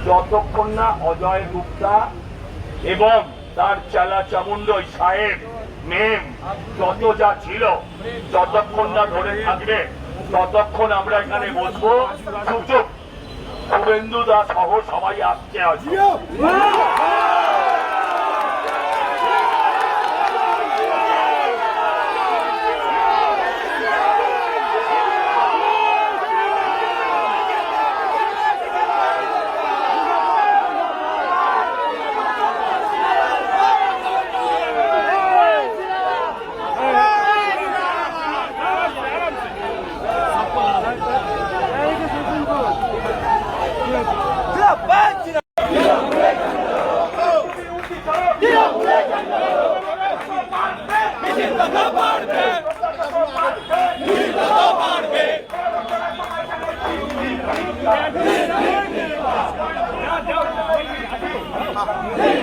যতক্ষণ না অজয় গুপ্তা এবং তার চেলা চামুন্ডই সাহেব মেম যত যা ছিল যতক্ষণ না ধরে থাকবে ততক্ষণ আমরা এখানে বসবো। সুযোগ শুভেন্দু দা সহ সবাই আসছে আছে। Yeah.